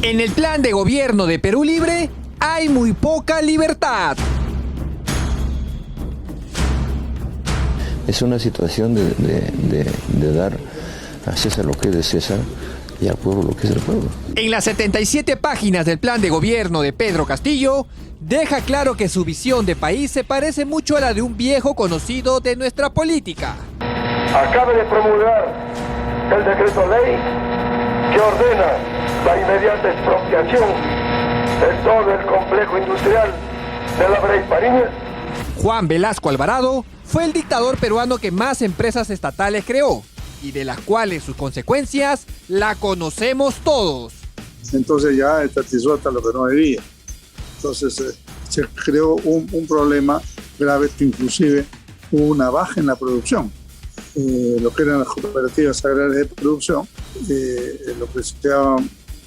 En el plan de gobierno de Perú Libre hay muy poca libertad. Es una situación de dar a César lo que es de César y al pueblo lo que es del pueblo. En las 77 páginas del plan de gobierno de Pedro Castillo, deja claro que su visión de país se parece mucho a la de un viejo conocido de nuestra política. Acaba de promulgar el decreto ley que ordena la inmediata expropiación de todo el complejo industrial de la Bray Pariñas. Juan Velasco Alvarado fue el dictador peruano que más empresas estatales creó y de las cuales sus consecuencias la conocemos todos. Entonces ya estatizó hasta lo que no debía. Entonces se creó un problema grave que inclusive hubo una baja en la producción. Lo que eran las cooperativas agrarias de producción, lo que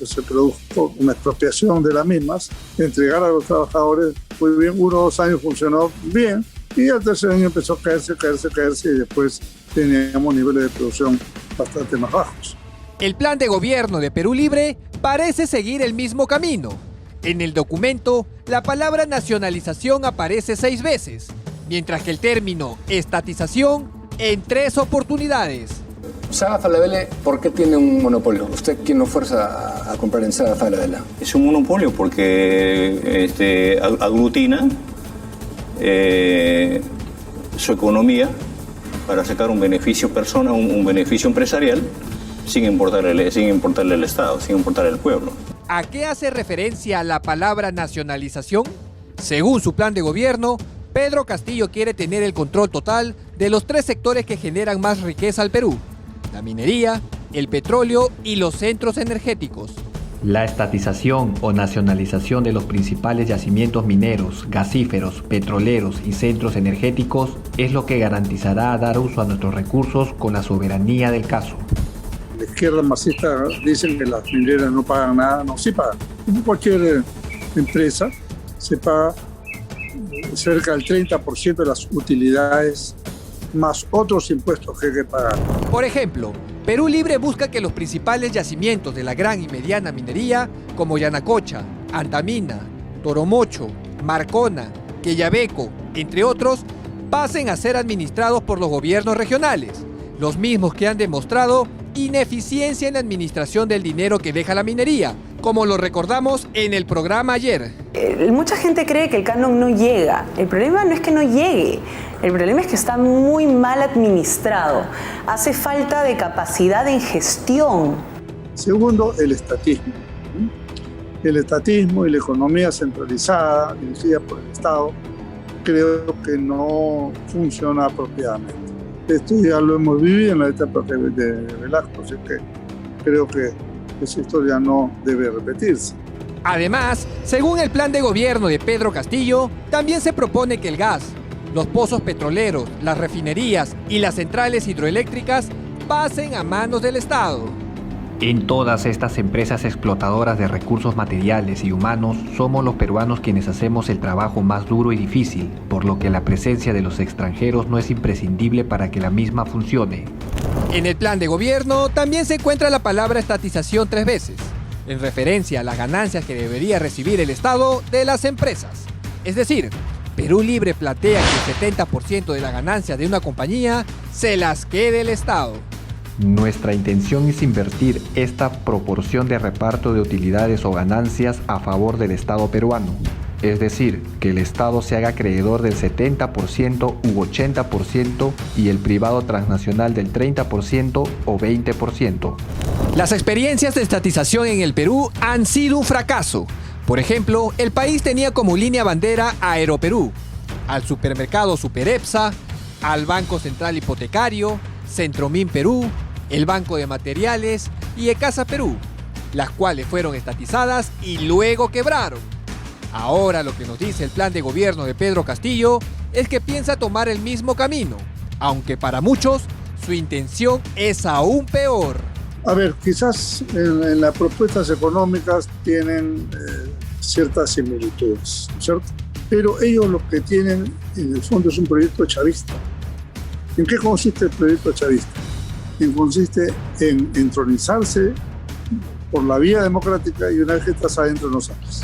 se produjo una expropiación de las mismas, entregar a los trabajadores muy bien, 1 o 2 años funcionó bien y al tercer año empezó a caerse y después teníamos niveles de producción bastante más bajos. El plan de gobierno de Perú Libre parece seguir el mismo camino. En el documento, la palabra nacionalización aparece 6 veces, mientras que el término estatización en 3 oportunidades. Saga Falabella, ¿por qué tiene un monopolio? ¿Usted quién lo fuerza a comprar en Saga Falabella? Es un monopolio porque aglutina su economía para sacar un beneficio personal, un beneficio empresarial, sin importarle al Estado, sin importarle al pueblo. ¿A qué hace referencia la palabra nacionalización? Según su plan de gobierno, Pedro Castillo quiere tener el control total de los 3 sectores que generan más riqueza al Perú: la minería, el petróleo y los centros energéticos. La estatización o nacionalización de los principales yacimientos mineros, gasíferos, petroleros y centros energéticos es lo que garantizará dar uso a nuestros recursos con la soberanía del caso. La izquierda marxista dicen que las mineras no pagan nada, no, sí pagan. Como cualquier empresa, se paga cerca del 30% de las utilidades más otros impuestos que hay que pagar. Por ejemplo, Perú Libre busca que los principales yacimientos de la gran y mediana minería, como Yanacocha, Antamina, Toromocho, Marcona, Quellaveco, entre otros, pasen a ser administrados por los gobiernos regionales, los mismos que han demostrado ineficiencia en la administración del dinero que deja la minería, como lo recordamos en el programa ayer. Mucha gente cree que el canon no llega. El problema no es que no llegue, el problema es que está muy mal administrado. Hace falta de capacidad en gestión. Segundo, el estatismo. El estatismo y la economía centralizada, dirigida por el Estado, creo que no funciona apropiadamente. Esto ya lo hemos vivido en la etapa de Velasco, así que creo que esa historia no debe repetirse. Además, según el plan de gobierno de Pedro Castillo, también se propone que el gas, los pozos petroleros, las refinerías y las centrales hidroeléctricas pasen a manos del Estado. En todas estas empresas explotadoras de recursos materiales y humanos, somos los peruanos quienes hacemos el trabajo más duro y difícil, por lo que la presencia de los extranjeros no es imprescindible para que la misma funcione. En el plan de gobierno también se encuentra la palabra estatización 3 veces, en referencia a las ganancias que debería recibir el Estado de las empresas. Es decir, Perú Libre plantea que el 70% de las ganancias de una compañía se las quede el Estado. Nuestra intención es invertir esta proporción de reparto de utilidades o ganancias a favor del Estado peruano. Es decir, que el Estado se haga acreedor del 70% u 80% y el privado transnacional del 30% o 20%. Las experiencias de estatización en el Perú han sido un fracaso. Por ejemplo, el país tenía como línea bandera a Aeroperú, al supermercado Superepsa, al Banco Central Hipotecario, Centromin Perú, el Banco de Materiales y Ecasa Perú, las cuales fueron estatizadas y luego quebraron. Ahora lo que nos dice el plan de gobierno de Pedro Castillo es que piensa tomar el mismo camino, aunque para muchos su intención es aún peor. A ver, quizás en las propuestas económicas tienen ciertas similitudes, ¿cierto? Pero ellos lo que tienen en el fondo es un proyecto chavista. ¿En qué consiste el proyecto chavista? Consiste en entronizarse por la vía democrática y una vez que estás adentro no sales.